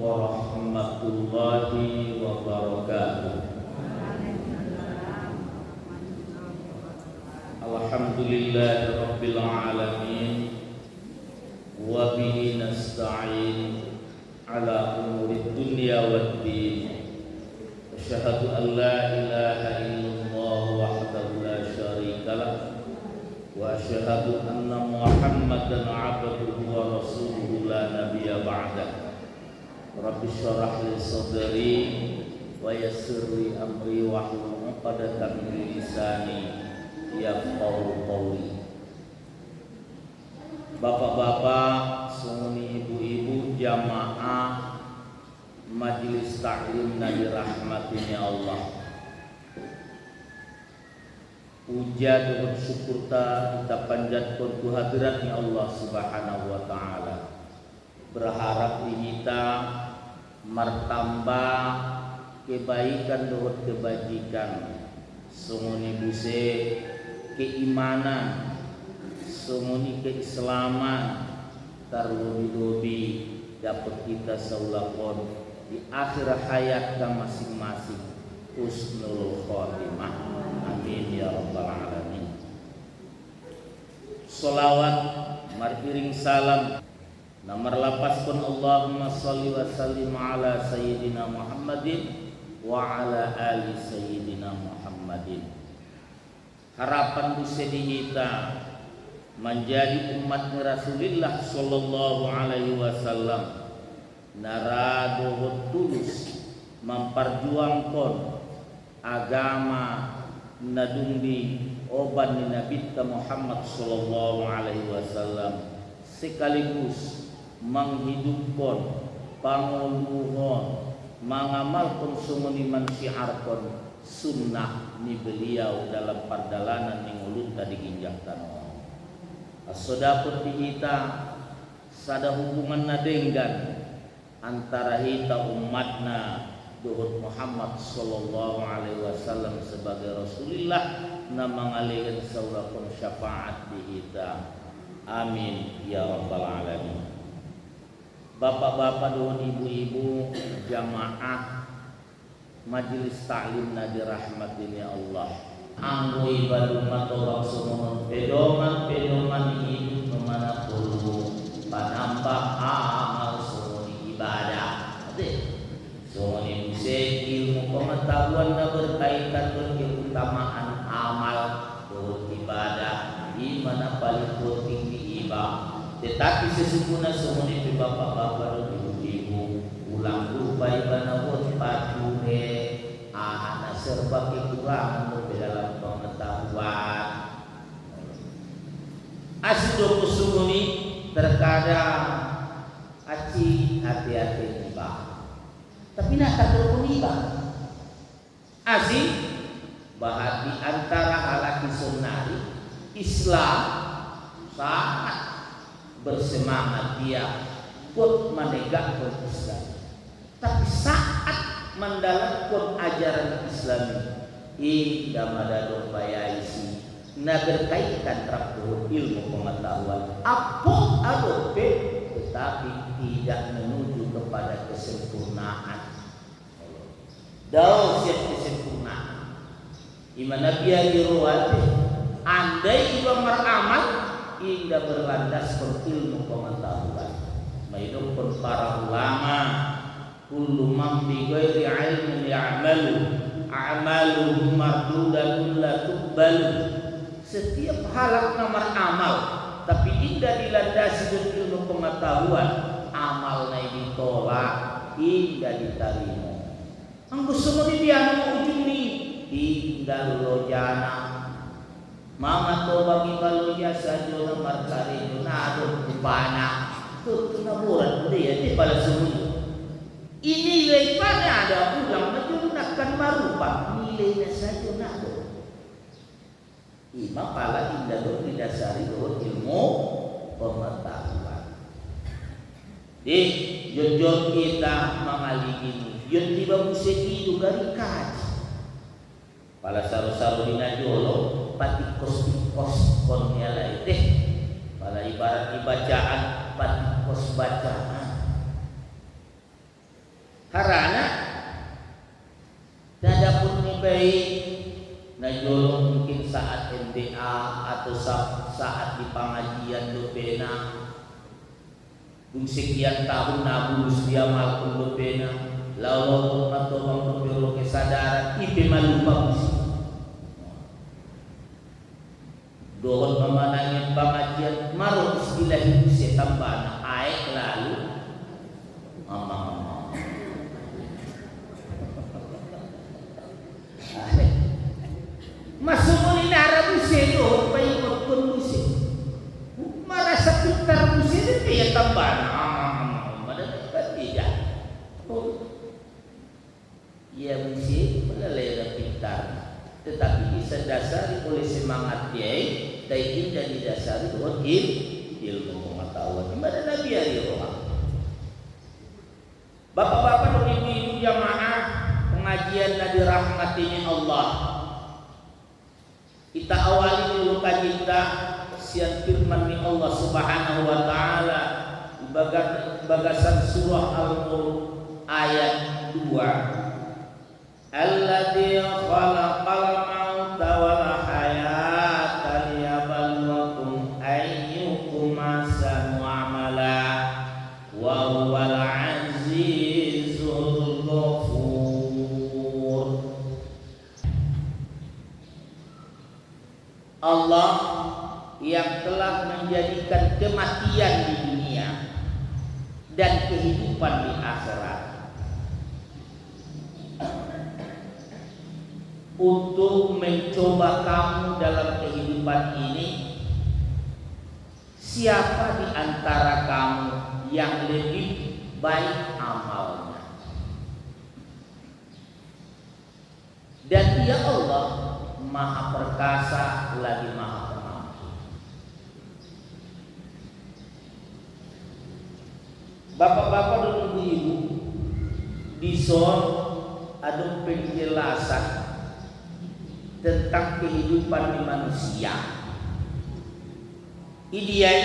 warahmatullahi wabarakatuh. Alhamdulillahi rabbil alamin wa bihi nasta'in ala umuri dunya waddin. Asyhadu an la ilaha illallah wahdahu la syarika lah wa asyhadu anna Muhammadan abduhu wa rasuluhu la nabiyya ba'dah. Rabbi syrah li sadri wa yassir li amri wahlul 'uqdatam min lisani yafqahu qawli. Bapak-bapak, sumuni ibu-ibu jamaah Majelis Taklim Nabi rahmatinya Allah. Puja dan syukur kita panjatkan ku hadiratnya Allah Subhanahu wa taala. Berharap kita martambah kebaikan dan kebajikan. Sumuni buse keimanan, sumuni keislaman, tarwobi-dobi dapat kita saulakon di akhir hayat kita masing-masing. Husnul khotimah, amin ya rabbal alamin. Salawat mariring salam nomor lapaskan Allahumma salli wa sallim ala sayyidina Muhammadin wa ala ali sayyidina Muhammadin. Harapan bisa kita menjadi umat Rasulullah sallallahu alaihi wasallam narado tulus memperjuangkan agama nadumbi oban ni Nabi Muhammad sallallahu alaihi wasallam sekaligus menghidupkan panguluhon mengamalkan sumuni mansyiarkan sunnah ni beliau dalam perdalanan ning ulun tadi ginjak tanah. As-sadaqut kita sada hubungan nadenggan antara kita umatna Duhut Muhammad sallallahu alaihi wasallam sebagai Rasulullah na mangalihin saulakun syafaat di kita. Amin ya rabbal alamin. Bapak-bapak dan ibu-ibu jamaah Majelis Taklim Nabi rahmatinnya Allah. Anggo ibadah matolak semua pedoman hidup memana perlu panampak amal semua ibadah. Semua ini bisa ilmu pengetahuan dan berkaitan dengan keutamaan amal beribadah di mana paling tinggi ibadah. Tetapi sesungguhnya semua ini bapak-bapak dan ibu-ibu ulang lupa ibadah patuhe anak serba kekurangan dalam pengetahuan. Asyik kusumuni terkadang aci hati-hati ibah, tapi nak takut ibah. Asyik bahas di antara halaki sunnari Islam sangat bersemangat dia buat menegakkan Islam. Tapi saat mendalamkan ajaran Islam indah madadun bayaisi na berkaitan terhadap ilmu pengetahuan apa adope tetapi tidak menuju kepada kesempurnaan. Dau siap kesempurnaan. Iman Nabi Al-Ruwati andai iba beramal indah berlandaskan ilmu pengetahuan. Mahidupkan para ulama kullu man bi ghairi ilmin ya'malu a'maluhu mardudatun la tuqbalu. Setiap halak nomor amal tapi tidak dilandasi dengan ilmu pengetahuan amalnya ditolak tidak diterima. Anggo semua dibiano ujung ni tinggal lojana mama to bagi baloja saja nomor kali nado kupana tu naburan dia di pada semua. Ini nilai pada ada ulang menjunakkan marupa nilainya saja nado. Ima pala indah didasari dengan ilmu pengetahuan. Di jujur kita mengalih yun di bagus itu dari kaji. Pala saru-saru dina jolo pati kos konnya lah itu. Pala ibarat bacaan pati kos bacaan. harana dada pun baik najolong mungkin saat MDA atau saat di pengajian dopena sekian tahun nabulus dia malkun dopena lalu atau mengkopiro kesadaran ipe malupa musik dohon memanangin pengajian maru istilah itu setambana aek lalu mama masuk ini Arab musik dohon payikot kun musik merasa pintar musik itu ya tambana ia musik melalui pintar tetapi bisa dasari oleh semangat dia dan didasari dengan ilmu pengetahuan di mana Nabi Allah. Bapak-bapak dan ibu-ibu jamaah pengajian dan dirahmatinya Allah. Kita awali dulu kajian kita sian firman Allah Subhanahu wa taala bagasan surah Al-Mulk ayat 2. Alladzi khalaqal mauta wal hayata liyabluwakum ayyukum ahsanu amala wa huwal azizul ghafur. Allah yang telah menjadikan kematian di dunia dan kehidupan di akhirat untuk mencoba kamu dalam kehidupan ini, siapa di antara kamu yang lebih baik amalnya. Dan Dia Allah Maha Perkasa lagi Maha Pengampun. Bapak-bapak dan ibu-ibu, di son ada penjelasan tentang kehidupan di manusia. Ideal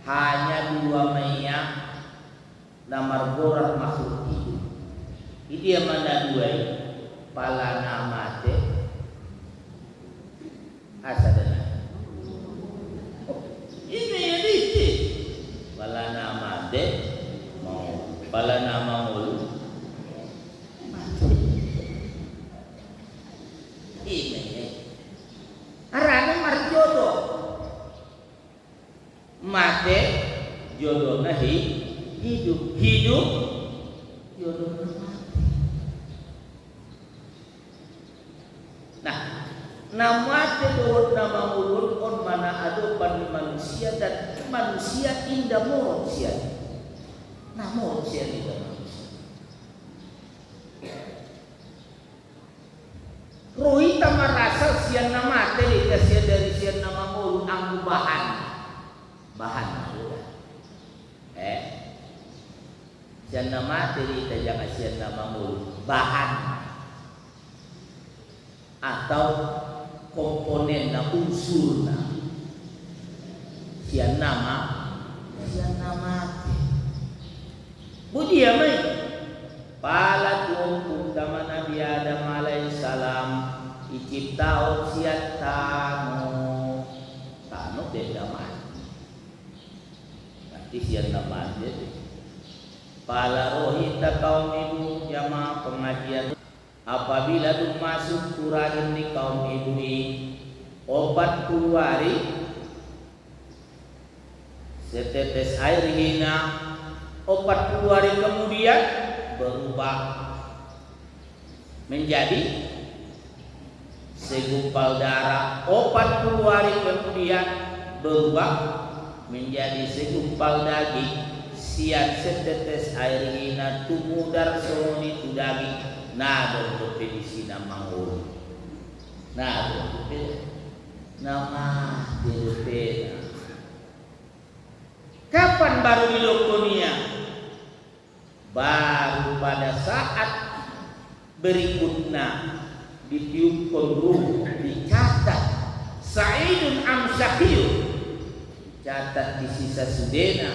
hanya dua maya namar borat makhluk hidup. Ideal mana dua pala nama te asadana. Ini yang itu pala nama te mau pala nama mulu. Arane marjodo mate jodohna hidup jodohna mati. Nah, nama jodoh nama mulut on mana ada pada manusia dan manusia indah manusia. Nah, manusia indah manusia. Rohi tamarasa sian nama teli kasian dari sian nama mulut anggu bahan sian nama teli tajang sian nama mulut bahan atau komponen na unsur na sian nama budi amai pala tuong utama Nabi Adam alaihissalam iciptao siat tano beda mati nanti siat nama jadi pala rohita kaum ibu jamaah pengajian apabila tu masuk kurahin ni kaum ibu ini 40 hari setetes air hina 40 hari kemudian berubah menjadi segumpal darah. 40 hari kemudian berubah menjadi segumpal daging. Sian setetes air hina tumudar soni tu daging. Nah, untuk pedisi nama ulu. Nah, untuk nama dirupena. Kapan baru dilokonia? Baru pada saat berikutnya ditiupkan ruh, dicatat sa'idun am syaqiyun, catat di sisa sudena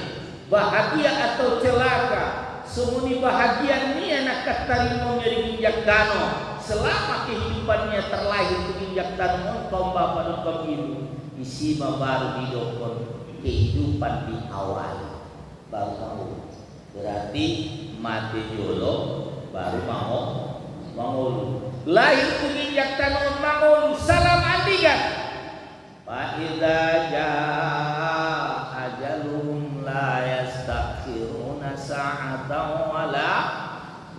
bahagia atau celaka, sumuni bahagian ni anak katarimo ngeri injak dano selama kehidupannya terlahir ke injak dano tomba pada ibu isima baru hidupkan kehidupan di awal baru mau berarti mati jolo baru mau lahir ke injak dano mau salam andikan fa idza jaa ajalum la yastakhiruna sa'atan wa la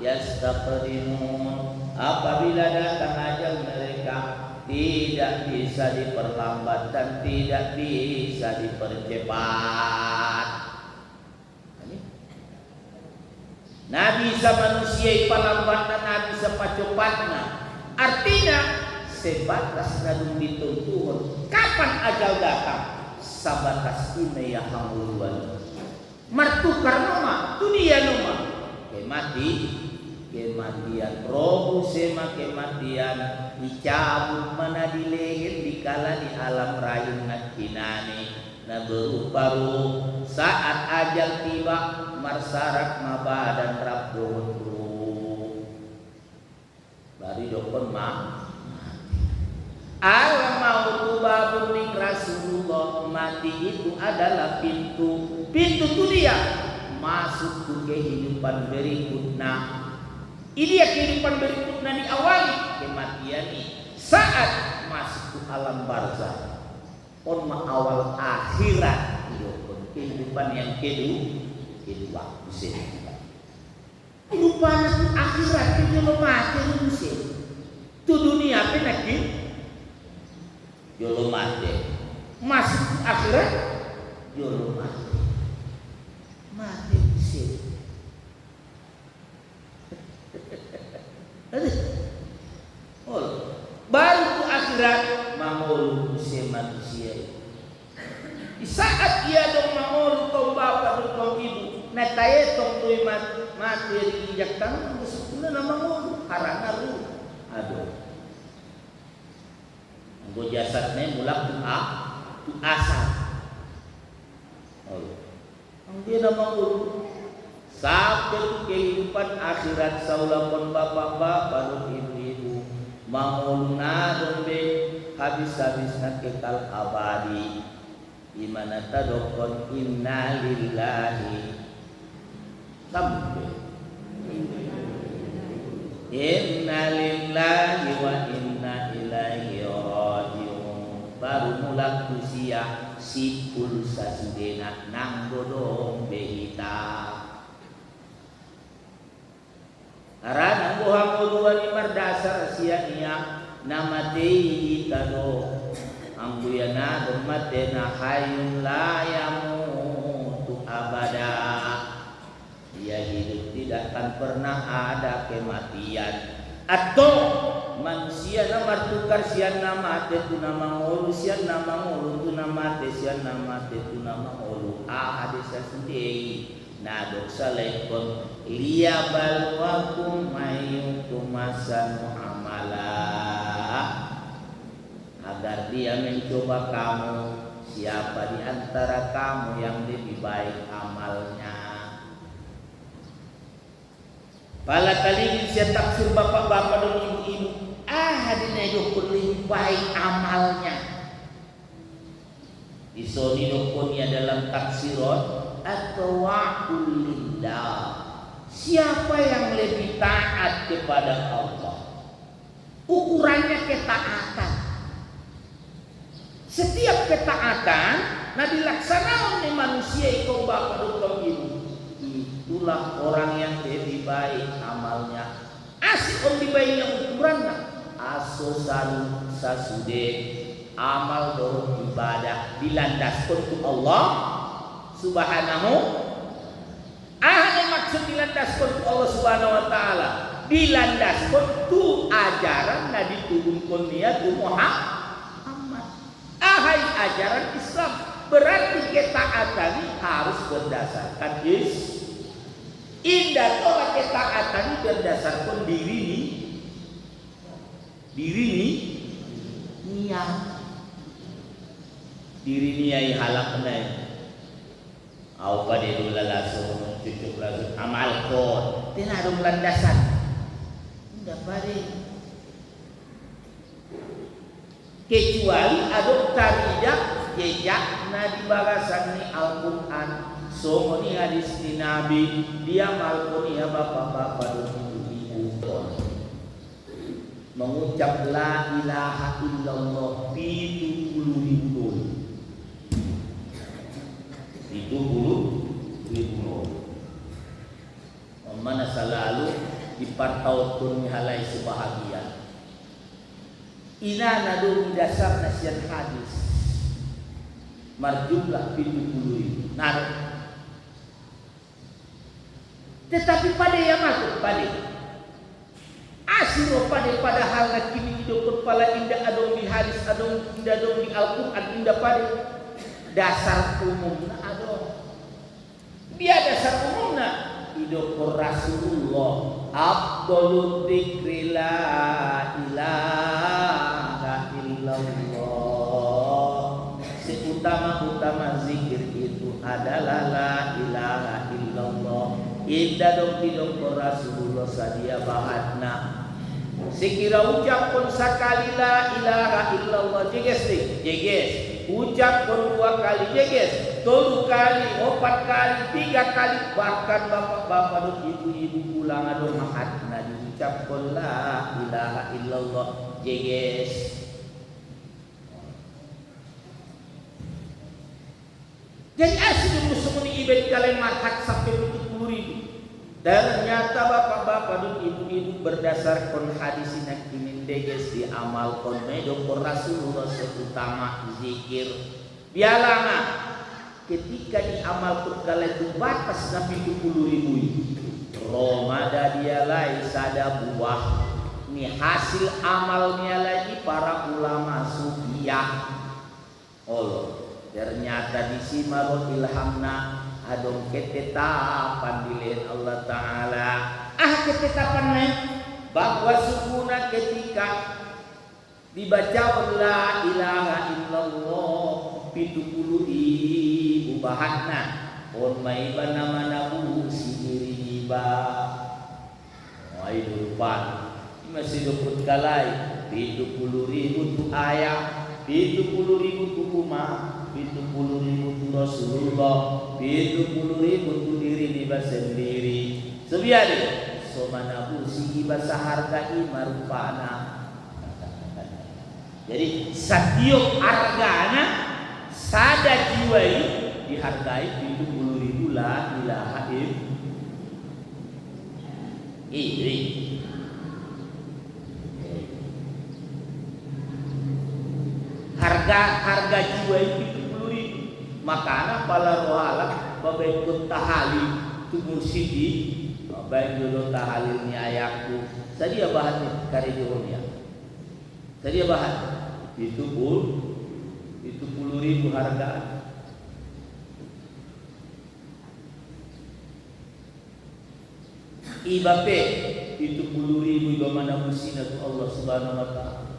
yastaqdimun. Apabila datang ajal mereka tidak bisa diperlambat dan tidak bisa dipercepat. Nabi bisa manusia palambatna, nabi bisa pacepatna. Artinya sebatas nadung dituntun kapan ajal datang sabatas ini ya hamuluan martukar nama dunia nama kematian robu sema kematian dicabut mana di leher dikala di alam rayun ngakinani na baru saat ajal tiba marsarak mabadan rabduh bari dokon Al mautu babun min Rasulullah, mati itu adalah pintu itu dia masuk ke kehidupan berikutnya. Ini ya kehidupan berikutnya diawali kematian ini saat masuk ke alam barzah. On awal akhirat kehidupan yang kedua kehidupan akhirat itu mati musim. Tu dunia penyakit jolo mati masuk akhirat jolo mati sih baru tu akhirat mangol manusia di saat ia dong mangol tong bapak tong ibu nataye tong tuh mati injak tangan sebenarnya nama mangol harana ru aduh anggo jasadnya mulak tu asal. Anggo nama sampai kehidupan akhirat saulapon bapak-bapak dan ibu-ibu mangulna dombe habis-habisna kekal abadi di mana tadokon inna lillahi sampai inna lillahi wa inna ilaihi baru mulak usia sipul sasudena nanggodong behita arana bohang dua ni mardasar siania nama tei tado angguyana domatena hayun la yamutu abada dia hidup tidak akan pernah ada kematian atau manusia nama tukar sian nama tu nama ngolu sian nama ngolu tu nama te sian nama te tu nama ngolu hadis sendiri na dosa lekon liya balwakum mayyukum masan amala agar dia mencoba kamu siapa di antara kamu yang lebih baik amalnya. Pala kali saya taksir bapak-bapak dan ibu-ibu hadina dokun lebih baik amalnya disoni dokunnya dalam taksiron atau wa'ulillah siapa yang lebih taat kepada Allah ukurannya ketaatan setiap ketaatan nah dilaksanakan oleh manusia ikut bapak dan ibu itulah orang yang lebih baik amalnya asik lebih baiknya ukurannya aso sasude amal do ibadah dilandaskan untuk Allah subhanahu maksud dilandaskan untuk Allah subhanahu wa ta'ala dilandaskan tu ajaran na diturunkan dia tu Muhammad ajaran Islam berarti ketaatan harus berdasarkan indah toh ketaatan berdasarkan diri niat diri niat halak nai au pada dulu langsung cucuk amalkan tinadong landasan tidak pada kecuali ada taridak jejak na di bagasan ni Al-Quran so ni hadis ni Nabi dia malkoni ya bapak-bapak dan ibu-ibu mengucap la ilaha illallah 70.000 mana selalu dipartautun halai sebahagian ina nadu dasar nasihat hadis marjumlah 70.000 tetapi pada yang masuk pada asiro pada hal kini hidup kepala indah adong di hadis adong indah adong di Al-Quran indah pada dasar umumnya adong dia dasar umumnya hidup Rasulullah afdalul dzikri la ilaha illallah seutama-utama zikir itu adalah la ilaha illallah indah dong hidup Rasulullah sadia bahatna sekira ucap pun sekali la ilaha illallah jeges ucap pun 2 kali jeges 3 kali 4 kali 3 kali bahkan bapak-bapak dan ibu-ibu pulang ada mahatna diucap pun la ilaha illallah jeges jadi asli musuh ni ibad kalimat hak sampai 70.000 ternyata bapak-bapak dan ibu-ibu berdasarkan hadis ini deges diamalkan medok Rasulullah seutama zikir biarlah ketika diamalkan kala itu batas nabi 70.000 Romada dia lai sada buah ni hasil amalnya lagi para ulama sufiyah Allah ternyata disimarun ilhamna adong ketetapan dilihat Allah Ta'ala ketetapannya bahwa sukuna ketika dibaca la ilaha illallah 70.000 bahatna on maiba nama sendiri ba itu lupa masih dukut kalai 70.000 tu ayat 70.000 tu rumah 70.000 tu Rasulullah 70.000 tu diri diba sendiri sebiari so manabu sigi bahasa hargai marupana jadi setiap hargana sada jiwai dihargai 70.000 la ilaha illallah harga jiwa itu 70.000 makanya pala rohala bagai ikut tahalil itu mursidi baik dulu tahalilnya ayahku sadia bahannya karidonya sadia bahan itu 70.000 harga ibape itu 70.000 bagaimana musina Allah Subhanahu wa Ta'ala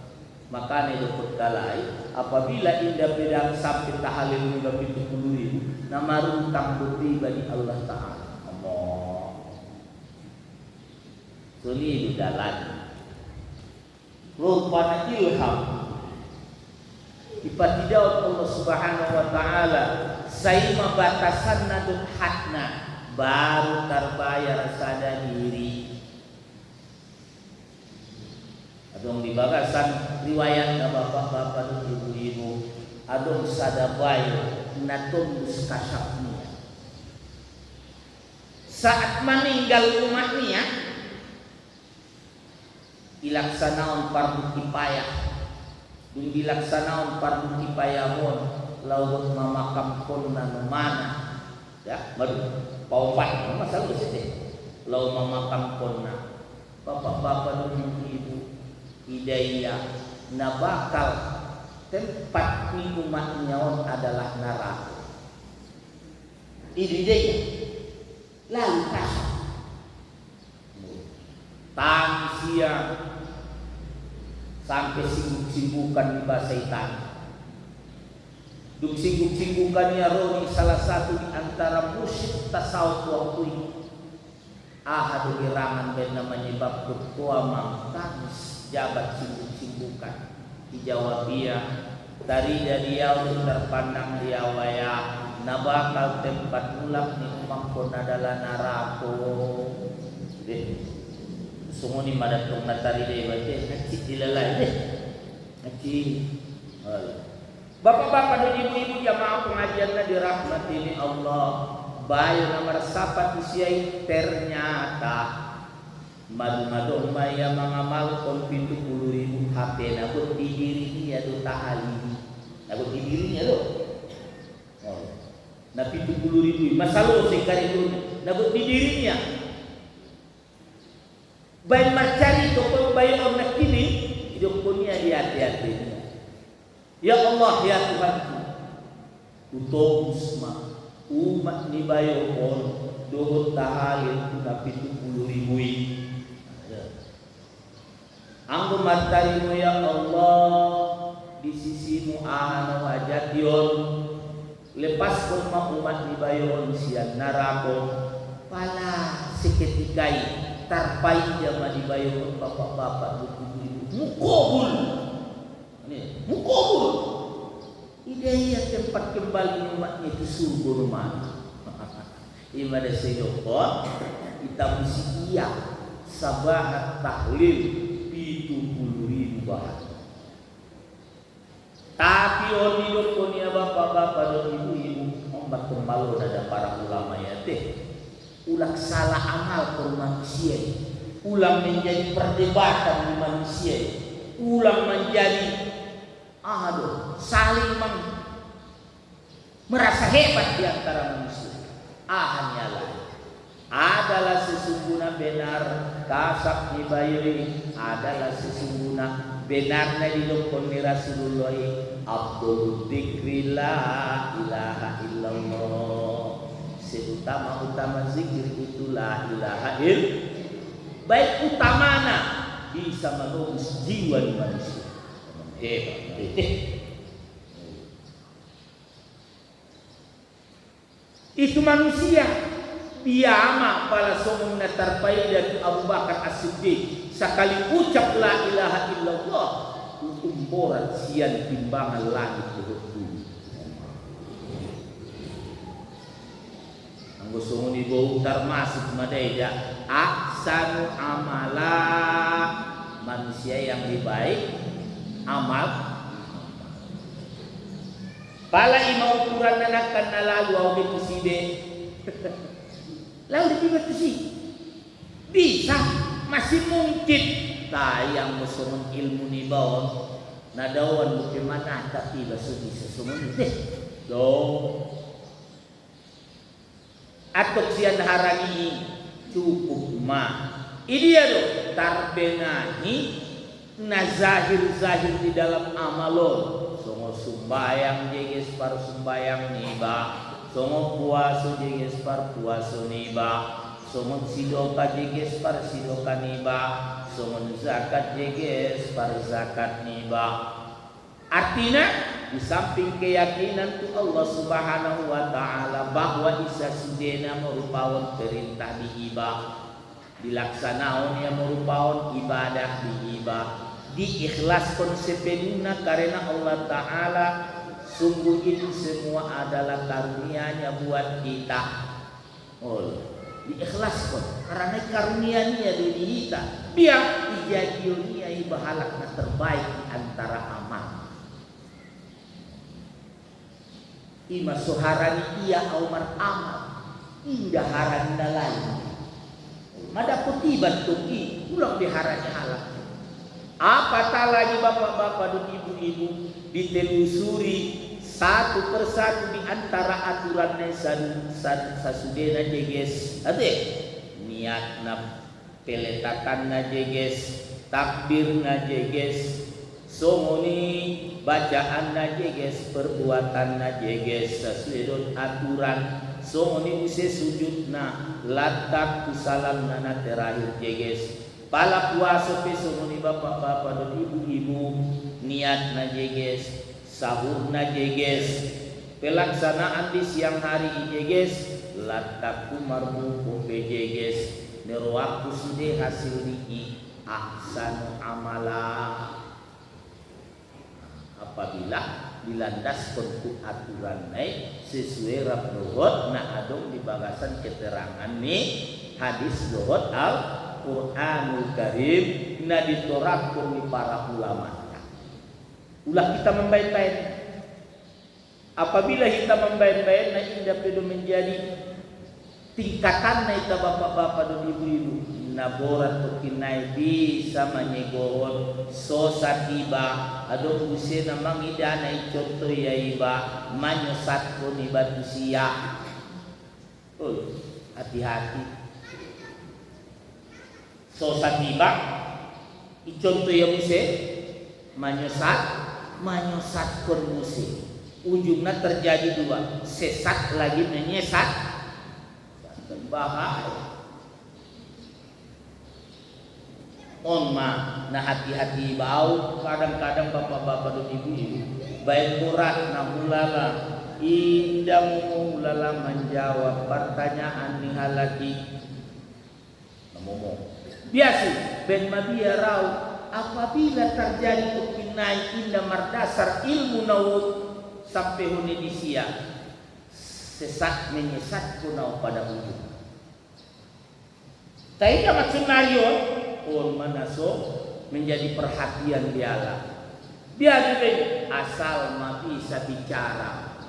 makanya dokter kalai apabila indah beda sampai tahalil udah 70.000 nama runtang bukti bagi Allah Ta'ala suli dalan rupanya ilham ipatidaw Allah Subhanahu wa Ta'ala saima batasan nadun hatna baru terbayar sada diri adong di bagasan riwayat bapak-bapak dan ibu-ibu adong sadabay natun muskasapnya saat meninggal umatnya ilaksanaon fardu kifayah dun dilaksanaon fardu kifayah mon laut mamakamkon na mana ya baru paupat masalah situ laut mamakamkon na bapak-bapak dan ibu hidayah na bakal tempat umat nyaon adalah neraka. Hidayah lalu kasih siang sampai sibuk-sibukan di basaitan. Duk sibuk-sibukannya Roni salah satu di antara musyrik tasawuf waktu ini ahadu irangan benda menyebab ketua mangkans jabat sibuk-sibukan dijawab dia dari dia untuk terpandang dia waya nabakal tempat ulak ni umangkon adalah narako deh sunguni madatong natari deh baca ngaci dilalai deh ngaci bapak-bapak dan ibu-ibu jamaah pengajian dirahmati ini Allah bayu nomor sapat usiai ternyata madu-madu maya mengamal kon pintu 10.000 HP nabut di dirinya tu tahali nabut di dirinya lo na pintu 10.000 masalah sekali itu nabut di dirinya bayi mencari toko bayi orang kini hidup punya di hati-hatinya ya Allah ya Tuhanku utobus umat ni bayo on dohot tahalin na pintu 10.000 anggo matarimu ya Allah di sisimu ana wajation lepas kon umat ni bayo on sian narako pala seketikai tarpai jama di bayo bapak-bapak mukobul ini mukobul hidayah tempat kembali umatnya itu surga rumah ibadah sedekah kita mesti iya sabahat tahlil 70.000 bahan tapi on hidup konia bapak-bapak dan ibu-ibu ombak kembali ada para ulama ya teh ulang salah amal ke manusia ulang menjadi perdebatan di manusia ulang menjadi saling merasa hebat di antara manusia hanyalah adalah sesungguhnya benar kasab dibayari adalah sesungguhnya benarnya didukun di Rasulullah Abdul dzikri la ilaha illallah seutama-utama zikir itu la ilaha illallah baik utamana bisa menembus jiwa manusia hebat itu manusia biama pala somongna tarpaida Abu Bakar As-Siddiq sekali ucap la ilaha illallah umporan sian timbangan langit bumi anggo somoni bau termasuk madaida ahsanu amala manusia yang lebih baik amal pala ima ukuran nanakan nalalu au dipusibe lalu dibatusi bisa masih mungkin tayang musumun ilmu ni bawon nadawan bagaimana tapi basu bisa sumun deh do atok sian harani cukup ma idia do tarbenani na zahir di dalam amalon songo sumbayang jeges par sumbayang niba songo puaso jeges par puaso niba songo sidoka jeges par sidoka niba songo zakat jeges par zakat niba artinya di samping keyakinan tu Allah Subhanahu wa taala bahwa Isa sudena merupakan perintah diiba dilaksanakan yang merupakan ibadah diiba diikhlaskan sepenuhnya karena Allah Ta'ala sungguh itu semua adalah karunia-Nya buat kita diikhlaskan karena karunia-Nya dari kita biar dijadinya ibahalakna terbaik di antara amal ima suharani iya aumar amal indah harani lain mada kutiban tuki ulang diharanya halak apatah lagi bapak-bapak dan ibu-ibu ditelusuri satu persatu di antara aturannya sasudena jeges ade niatna peletakanna jeges takbirna jeges somoni bacaanna jeges perbuatanna jeges sesuai aturan somoni use sujudna latak kusalam nana terakhir jeges pala puasa pesomoni bapak-bapak dan ibu-ibu niat na jeges sahur na jeges pelaksanaan di siang hari jeges latak kumarbu kope jeges Nerwaku sudah hasil niki ahsanu amala. Apabila dilandaskan ku aturan naik sesuai rap luhut na adong di bagasan keterangan nih hadis luhut Al-Qur'anul Karim na ditorakkan di para ulama. Ulah kita membaik-baik. Apabila kita membaik-baik na indah pedo menjadi tingkatan na ita bapak-bapak dan ibu-ibu naborat tukinay bisa menyegohon sosa tiba ado usia namang ida na iconto ya iba manyosat ko ni batu siya. Hati-hati. Sosa tiba iconto ya usia manyosat ko usia. Ujungnya terjadi dua, sesat lagi menyesat. Bahaya. Nah hati-hati bau kadang-kadang bapak-bapak dan ibu-ibu baik murah namulala indah mulala menjawab pertanyaan nih lagi ngomong biasa ben mabia rau apabila terjadi kepinai indah mardasar ilmu nawud sampai huni disia sesat menyesat kunau pada ujung. Tapi kamat senario on manaso menjadi perhatian dialah. Dia juga asal mah bisa bicara.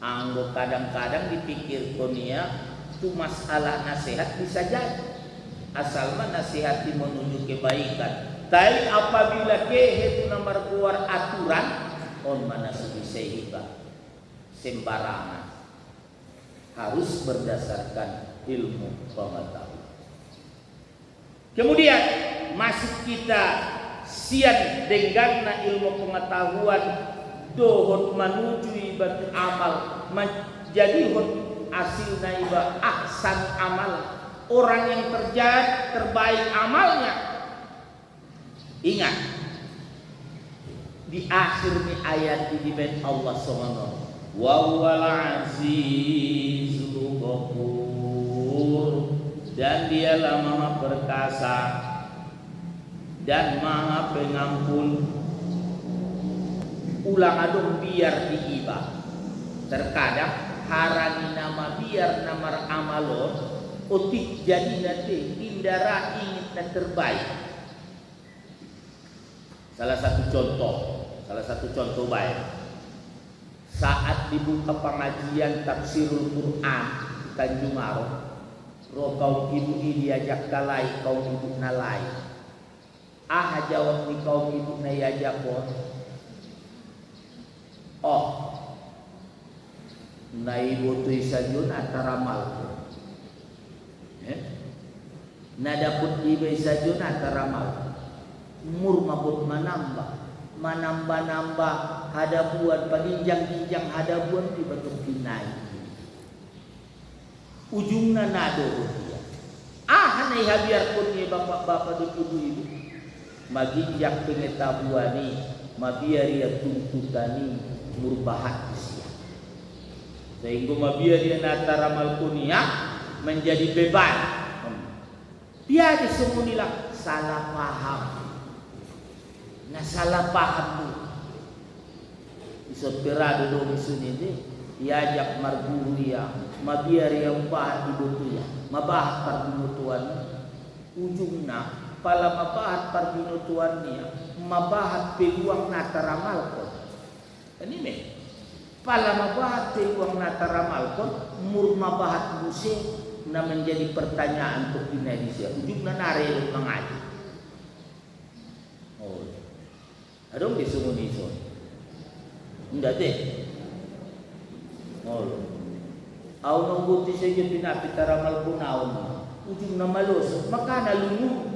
Anggo kadang-kadang dipikir konia tu masalah nasihat bisa jadi. Asal mah nasihat menuju kebaikan. Tapi apabila kehe nomor keluar aturan on manaso bisa hiba sembarangan. Harus berdasarkan ilmu pengetahuan. Kemudian masuk kita sian dengan ilmu pengetahuan dohon menuju ibadah amal menjadi hasil naibah ahsan amal orang yang terbaik amalnya. Ingat di akhir ayat ini Allah SWT wa huwal azizul ghafur dan dialah maha perkasa dan maha pengampun. Ulang adung biar diibah terkadang harani nama biar nama amalon utik jadi nanti indara ingin dan terbaik. Salah satu contoh baik saat dibuka pengajian tafsirul Quran Tanjung Aro, kaum ibu diajak kalai, kaum ibu nalai. Jawab ni kaum ibu na yajakon. Naibu tu isajun antara mal. Nadaput ibu isajun antara mal. Umur mabut menambah hadabuan palinjang-linjang hadabuan di batu pinai ujungna nado dia hanai habiar pun ni bapak-bapak dan ibu-ibu maginjak pengetahuani mabiar ya tuntutani murbahat usia sehingga mabiar ya natara malkunia menjadi beban dia disemunilah salah paham. Nah salah paham tu isot perado dong isun ini diajak marguru ya mabiar yang bahat ibu ya mabahat parbinutuan ujungna pala mabahat parbinutuan niya mabahat peluang nataramal ko ini me pala mabahat peluang nataramal ko mur mabahat musim na menjadi pertanyaan untuk Indonesia ujungna narelok mengaji. Adong disumuni so. Ndak deh. Au nungguti saja pinapit taramal punaon. Ujung na malos, maka nalungu.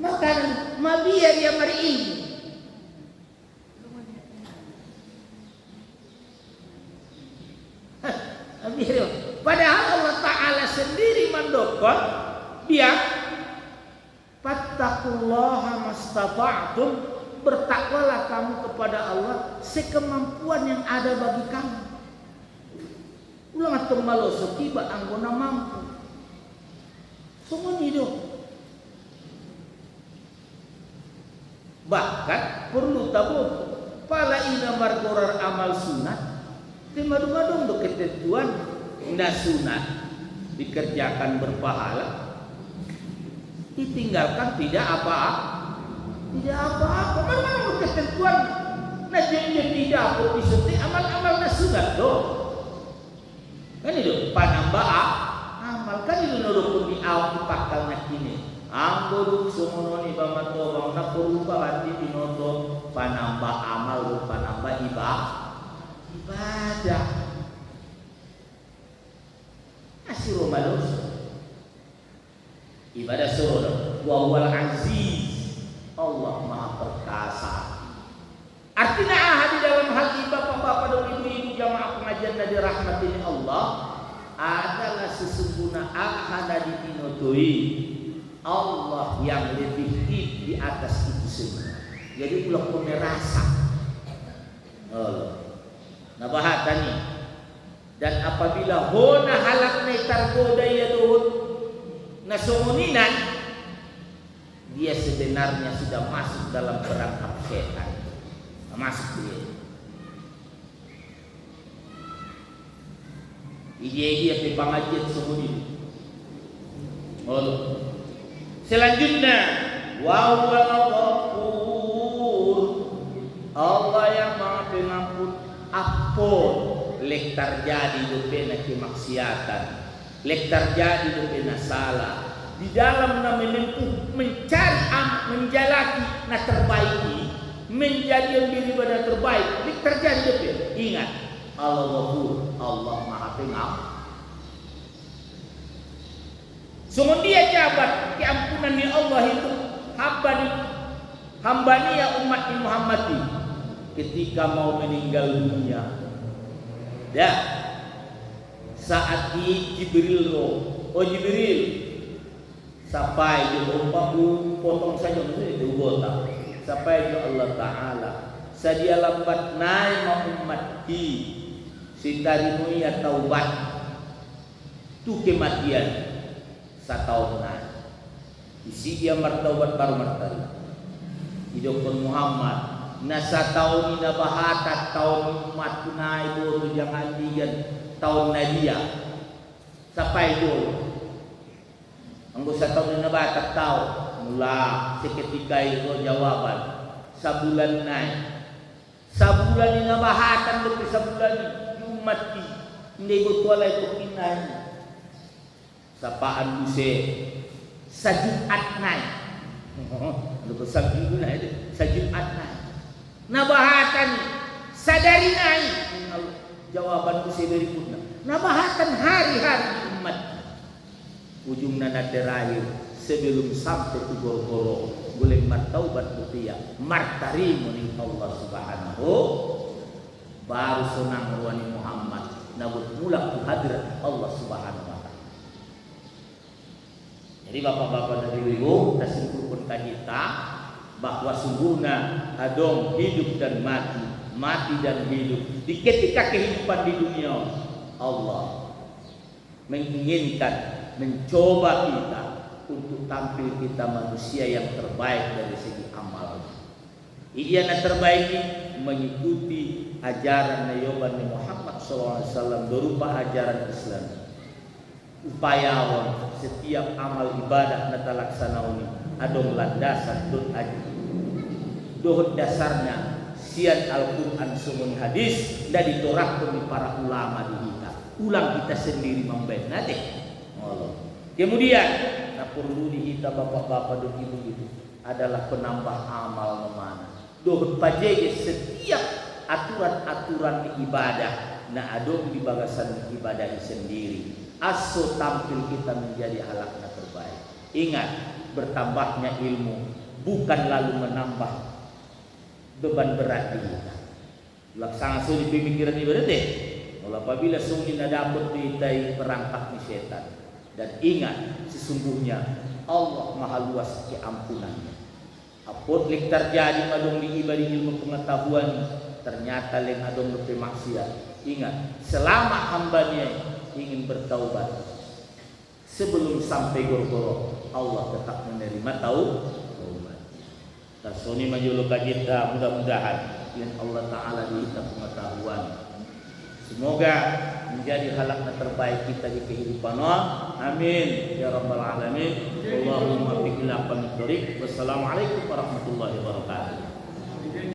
Maka mabiar ya mari ilmu. Padahal Allah Ta'ala sendiri mendokong dia fattaqullaha mastata'tum bertakwalah kamu kepada Allah sekemampuan yang ada bagi kamu. Ulang atau maloso tiba anggona mampu. Semua hidup. Bahkan perlu tahu pala ina margorar amal sunat. Timadu-madu untuk ketentuan na sunat dikerjakan berpahala, ditinggalkan tidak apa-apa. Tidak apa-apa. Mana ketentuan na jadi tidak apa disebut amal-amal na sunat doh. Kan itu panambah amal kan itu nurut di awal dipakal nak ini. Anggo sumono ni bamato bang na perupa hati dinoto panambah amal dan panambah ibadah. Asiro malos. Ibadah suruh wa wal aziz. Allah Maha Perkasa. Artinya di dalam hati bapak-bapak dan ibu-ibu jamaah pengajian dari rahmatin Allah adalah sesungguhnya ahada dinotoi Allah yang lebih di atas itu semua. Jadi pulau punya rasa. Nah bahatani. Dan apabila hona halak netar godaya dohut nasumuningan, dia sebenarnya sudah masuk dalam perangkap setan. Masuk dia. Ide-ide di pengajian semua ini. Selanjutnya, wa huwal ghafur. Allah yang Maha Pengampun. Apun lek terjadi dopena kemaksiatan, lek terjadi dopena salah. Di dalam menempuh mencari menjalaki na terbaiki. Menjadi yang diri pada terbaik. Ini terjadi betul. Ingat, Allah Ghafur, Allah Maha Pengampun. Semua dia jabat keampunan ni Allah itu hambanya umat Muhammad ketika mau meninggal dunia. Ya, saat di Jibril Jibril sampai dia potong saja itu gota. Sampai ke Allah Ta'ala sadia lambat naik umat si tarimu ya taubat tu kematian setahun naik isi dia martaubat baru martari hidupkan Muhammad na setahun ina bahatat tahun umat naik boru jangan digan tahun nadia sampai dulu anggo setahun ina bahatat tahu mula seketika itu jawaban sabulan naik sabulan ini bahatan lebih sabulan umat ini betul itu kinai sapaan buse sajuat naik lu sabu naik sajuat naik nabahatan sadari naik jawaban buse berikutnya nabahatan hari-hari umat ujungnya terakhir sebelum sampai ke goro-goro boleh martaubat mutia martari muni Allah Subhanahu baru senang wani Muhammad nabut mulak tu hadrat Allah Subhanahu wa taala. Jadi bapak-bapak dan ibu kita simpulkan kita bahwa sungguhnya adong hidup dan mati dan hidup di ketika kehidupan di dunia Allah menginginkan mencoba kita untuk tampil kita manusia yang terbaik dari segi amal. Ia yang terbaik mengikuti ajaran Nabi Muhammad SAW berupa ajaran Islam. Upaya setiap amal ibadah nata laksanauni adong landasan dot aji. Dohot dasarnya sian Al-Quran sumun hadis dan ditorahkan di para ulama di kita. Ulang kita sendiri membaca deh. Kemudian perlu dihita bapak-bapak dan ibu-ibu adalah penambah amal memana. Dohut pajege setiap aturan-aturan ibadah na adong di bagasan ibadah sendiri. Aso tampil kita menjadi halakna terbaik. Ingat, bertambahnya ilmu bukan lalu menambah beban berat di kita. Laksana suri pemikiran ibadah deh. Apabila sungguh dapat diitai perangkap ni setan. Dan ingat, sesungguhnya Allah maha luas keampunannya. Apot lik terjadi madong di ibadi ilmu pengetahuan ternyata leng adong lebih maksiat. Ingat, selama hambanya ingin bertaubat sebelum sampai goro-goro, Allah tetap menerima taubat. Tersoni maju kita mudah-mudahan yang Allah Ta'ala diberi pengetahuan. Semoga menjadi halakna terbaik kita di kehidupan. Amin ya rabbal alamin. Allahumma bi'ila pamitorik. Wassalamualaikum warahmatullahi wabarakatuh.